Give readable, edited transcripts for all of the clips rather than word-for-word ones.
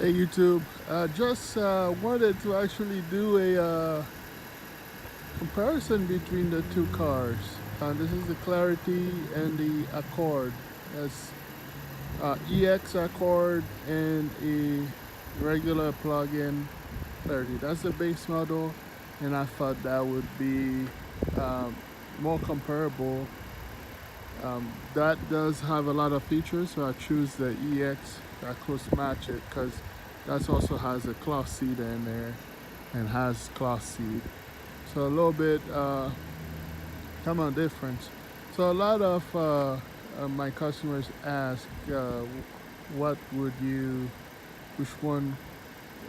Hey YouTube, just wanted to actually do a comparison between the two cars. This is the Clarity and the Accord. That's EX Accord and a regular plug-in Clarity. That's the base model, and I thought that would be um, more comparable. That does have a lot of features, so I choose the EX. I close match it because that also has a cloth seat in there and has cloth seat. So a little bit come on difference. So a lot of my customers ask, what would you, which one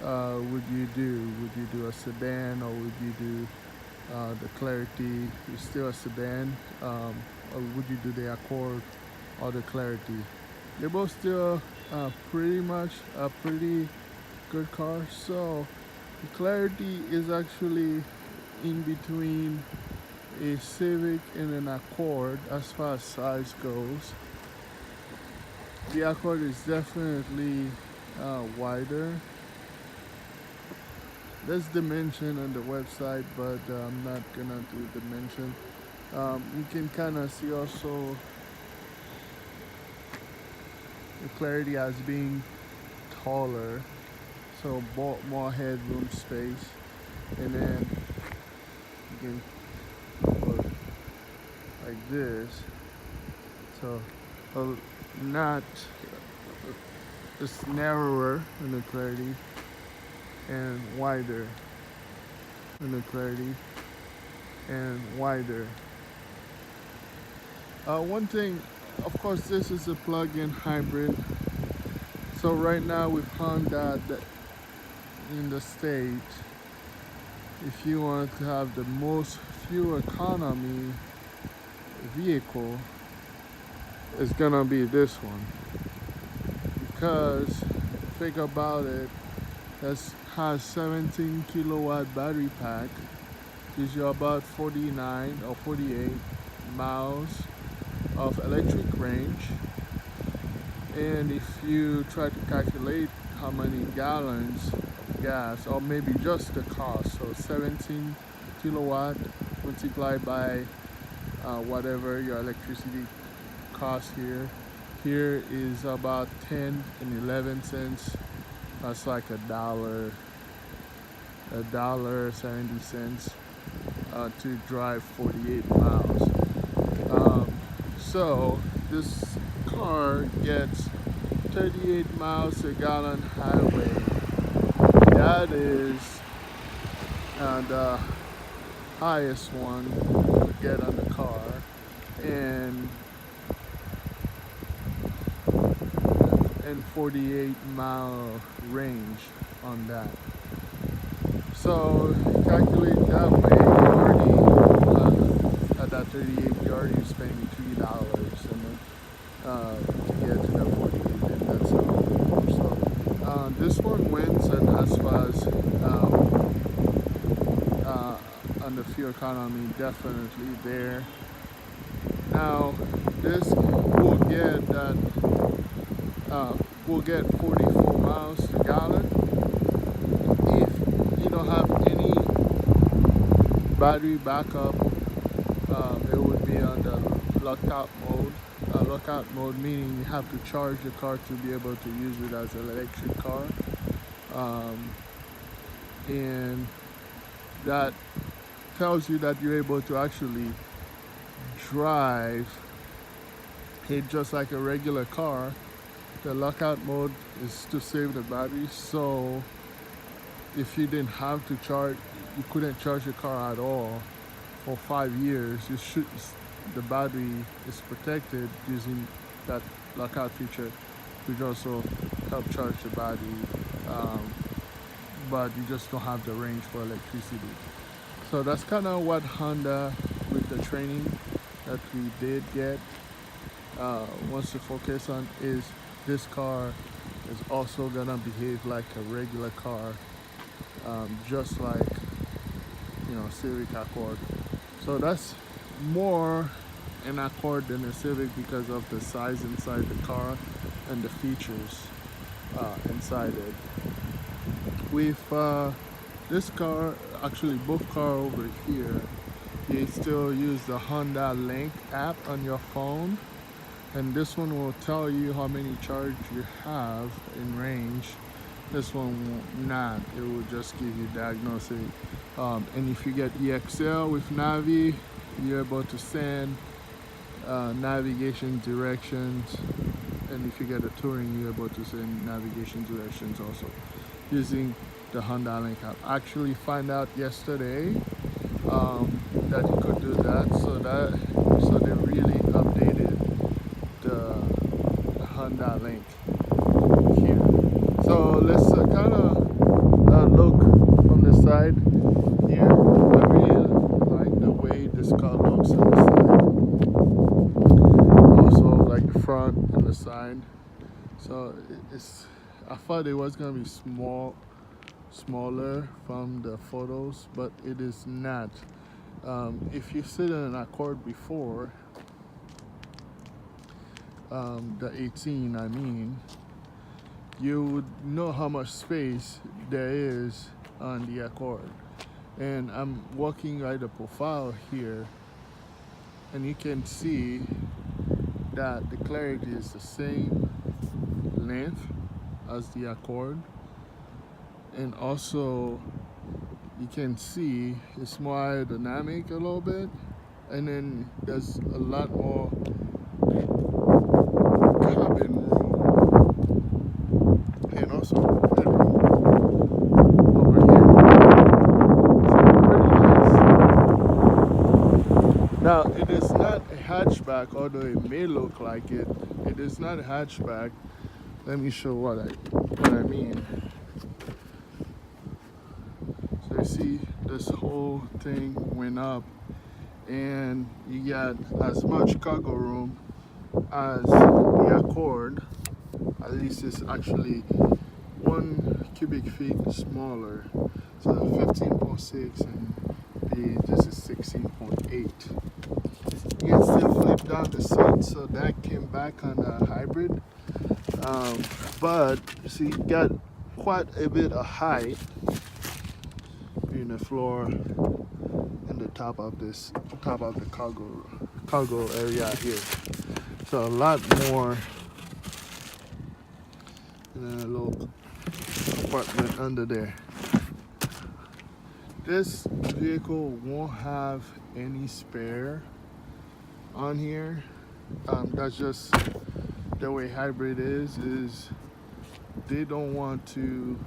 would you do? Would you do a sedan or would you do the Clarity is still a sedan, or would you do the Accord or the Clarity? They're both still pretty much a pretty good car. So the Clarity is actually in between a Civic and an Accord as far as size goes. The Accord is definitely wider. There's dimension on the website, but I'm not gonna do dimension. You can kind of see also the Clarity as being taller, so more headroom space, and then you can put like this, so not it's narrower in the Clarity and wider in the Clarity and wider. One thing, of course, this is a plug-in hybrid. So right now with Honda in the state, if you want to have the most fuel economy vehicle, it's gonna be this one. Because think about it, this has 17 kilowatt battery pack, gives you about 49 or 48 miles of electric range. And if you try to calculate how many gallons of gas, or maybe just the cost, so 17 kilowatt multiplied by whatever your electricity costs here is about 10 and 11 cents. That's like $1.70 to drive 48 miles. So this car gets 38 miles a gallon highway. That is the highest one you could get on the car, and 48-mile range on that. So calculate that way, you already at that 38, you already spending $3, and then to get to the 48, and that's all. So this one wins, and as far as on the fuel economy, definitely there. Now this will get that will get 44 miles a gallon if you don't have any battery backup. It would be on the lockout mode. Lockout mode meaning you have to charge the car to be able to use it as an electric car, and that tells you that you're able to actually drive it just like a regular car. The lockout mode is to save the battery, so if you didn't have to charge, you couldn't charge your car at all for 5 years, the battery is protected using that lockout feature, which also help charge the battery, but you just don't have the range for electricity. So that's kind of what Honda, with the training that we did get, wants to focus on, is this car is also gonna behave like a regular car, just like Civic Accord. So that's more an Accord than a Civic because of the size inside the car and the features. inside it. With this car, actually both car over here, you still use the Honda Link app on your phone, and this one will tell you how many charge you have in range. This one will not. It will just give you diagnosis. And if you get EXL with Navi, you're able to send navigation directions. And if you get a touring, you're able to send navigation directions also using the Honda Link app. I actually found out yesterday that you could do that. So they really updated the Honda Link here. So let's kind of look from the side here. I really like the way this car looks on the side. Also like the front and the side. So I thought it was gonna be smaller from the photos, but it is not. If you sit in an Accord before, the 18 I mean, you would know how much space there is on the Accord. And I'm walking right the profile here, and you can see that the clarity is the same length as the Accord, and also you can see it's more aerodynamic a little bit, and then there's a lot more cabin room and also bedroom over here. So pretty nice. Now it is not a hatchback, although it may look like it. It is not a hatchback. Let me show what I mean. So you see this whole thing went up, and you got as much cargo room as the Accord. At least it's actually 1 cubic feet smaller. So 15.6 and this is 16.8. You can still flip down the seat, so that came back on the hybrid. But see, you got quite a bit of height in the floor and the top of the cargo area here. So a lot more. And then a little compartment under there. This vehicle won't have any spare on here. That's just the way hybrid is they don't want to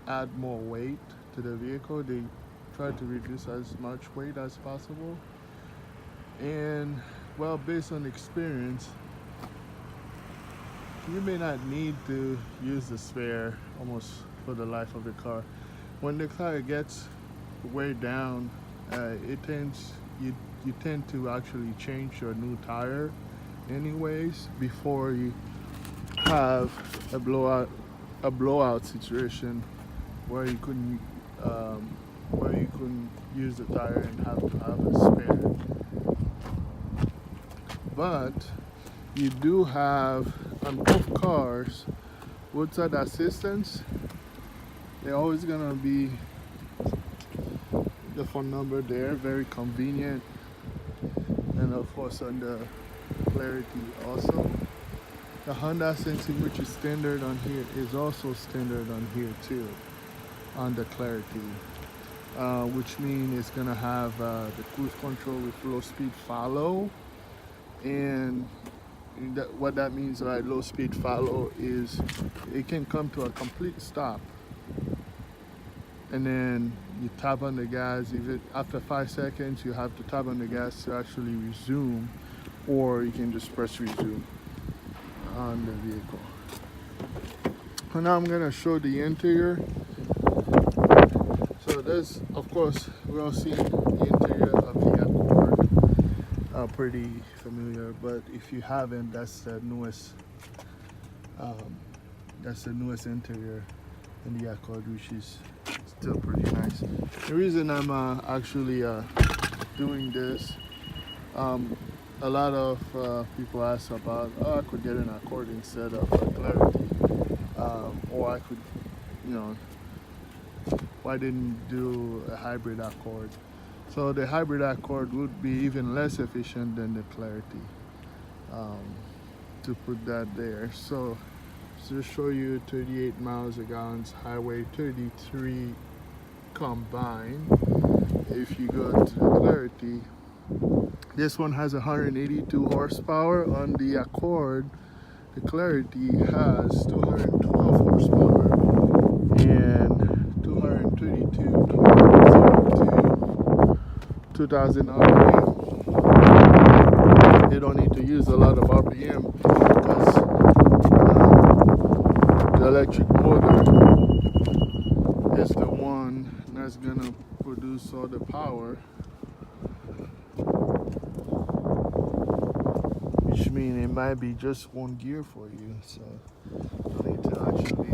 add more weight to the vehicle. They try to reduce as much weight as possible. And well, based on experience, you may not need to use the spare almost for the life of the car. When the car gets way down, you tend to actually change your new tire anyways before you have a blowout situation where you couldn't use the tire and have to have a spare. But you do have on both cars roadside assistance. They're always gonna be the phone number there, very convenient, and of course on the clarity also. The Honda sensing, which is standard on here, is also standard on here too, on the clarity, which means it's gonna have the cruise control with low speed follow. And what that means by low speed follow is it can come to a complete stop, and then you tap on the gas. After 5 seconds, you have to tap on the gas to actually resume, or you can just press resume on the vehicle. And now I'm gonna show the interior. So this, of course, we all see the interior of the Accord. Pretty familiar, but if you haven't, that's the newest interior in the Accord, which is still pretty nice. The reason I'm actually doing this, a lot of people ask about, I could get an Accord instead of a Clarity. I could, you know, why didn't do a hybrid Accord. So the hybrid Accord would be even less efficient than the Clarity, to put that there. So to show you 38 miles a gallon, highway 33 combined. If you go to the Clarity, this one has 182 horsepower. On the Accord, the Clarity has 212 horsepower and 232 to 2000 RPM. You don't need to use a lot of RPM because the electric motor is the one that's gonna produce all the power, which means it might be just one gear for you, so you need to actually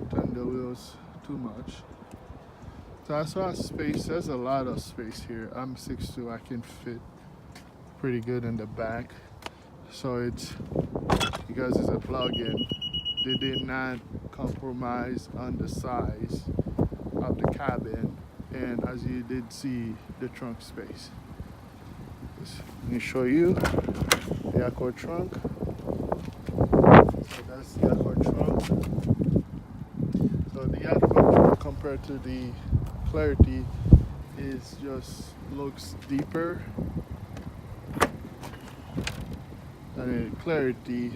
turn the wheels too much. So as far as space, there's a lot of space here. I'm 6'2", I can fit pretty good in the back. So it's because it's a plug-in, they did not compromise on the size of the cabin, and as you did see, the trunk space. Let me show you the Accord trunk. So that's the Accord trunk. So the Accord trunk compared to the Clarity is just looks deeper. And the Clarity,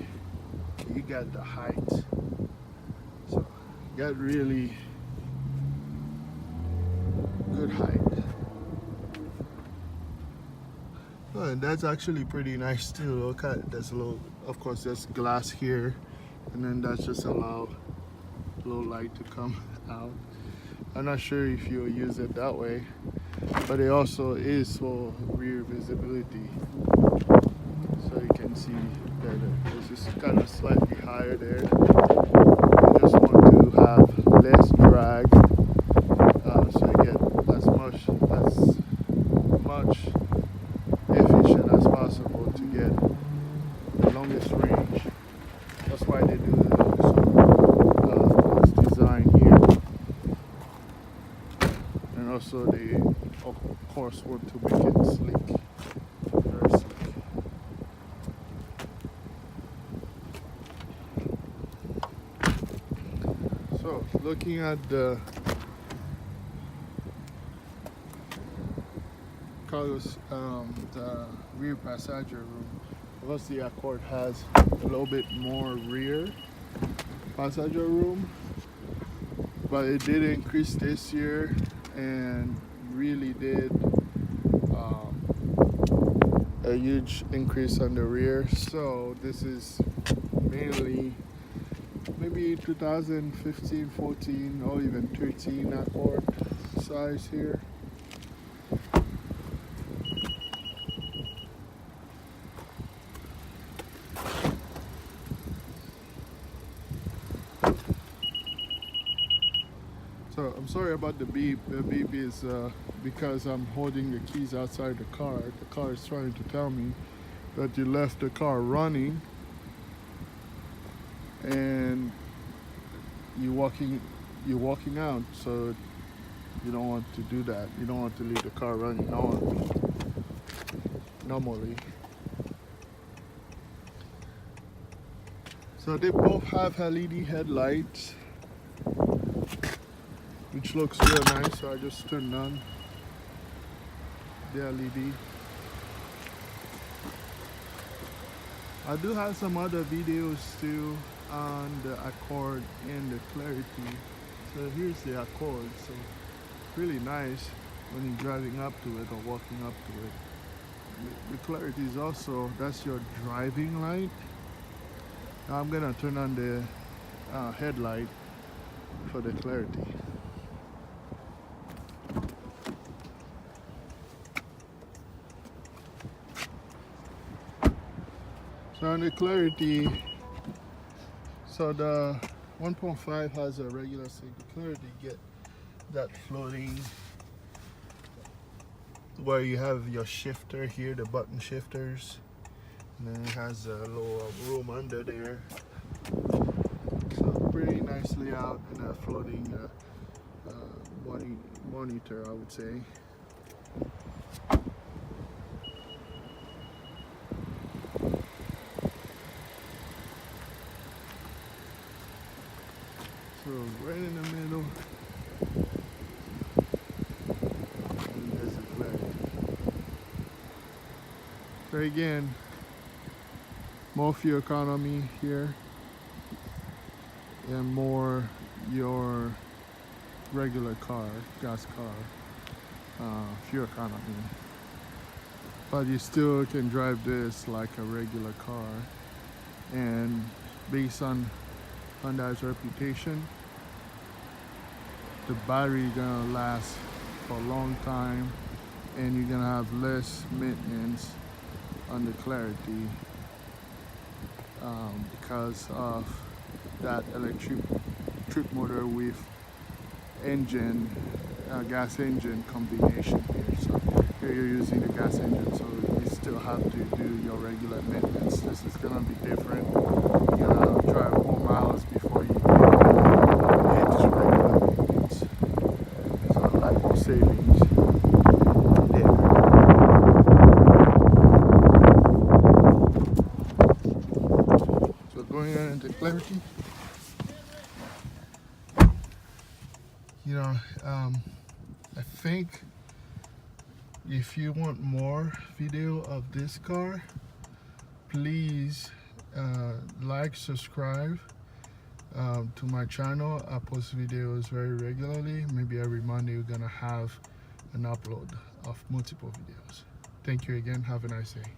you got the height. So you got really good height. Oh, and that's actually pretty nice too. Look at there's a little, of course, there's glass here, and then that's just allow low light to come out. I'm not sure if you'll use it that way, but it also is for rear visibility, so you can see better. This is kind of slightly higher there. You just want to have less drag, so you get as much efficient as possible to get the longest range. That's why they do this design here, and also they of course want to make it sleek, very sleek. So looking at the the rear passenger room, because the Accord has a little bit more rear passenger room, but it did increase this year and really did a huge increase on the rear. So this is mainly maybe 2015, 14, or even 13 Accord size here. So I'm sorry about the beep. The beep is because I'm holding the keys outside the car. The car is trying to tell me that you left the car running and you're walking out. So you don't want to do that. You don't want to leave the car running normally. So they both have LED headlights, which looks real nice. So I just turned on the LED. I do have some other videos too on the Accord and the Clarity. So here's the Accord. So really nice when you're driving up to it or walking up to it. The Clarity is also, that's your driving light. Now I'm gonna turn on the headlight for the Clarity. So on the Clarity, so the 1.5 has a regular single Clarity, get that floating where you have your shifter here, the button shifters, and then it has a little room under there. So pretty out and a floating monitor, I would say. So right in the middle, and there's the clarity. So again, more fuel economy here and more your regular car, gas car, fuel economy. But you still can drive this like a regular car, and based on Hyundai's reputation, the battery gonna last for a long time, and you're gonna have less maintenance on the Clarity because of that electric motor with engine, gas engine combination here. So here you're using the gas engine, so you still have to do your regular maintenance. This is gonna be different. You're gonna drive more miles before you hit regular maintenance. So a lot more savings there. So going on into Clarity, I think if you want more video of this car, please like, subscribe to my channel. I post videos very regularly. Maybe every Monday we're gonna have an upload of multiple videos. Thank you again. Have a nice day.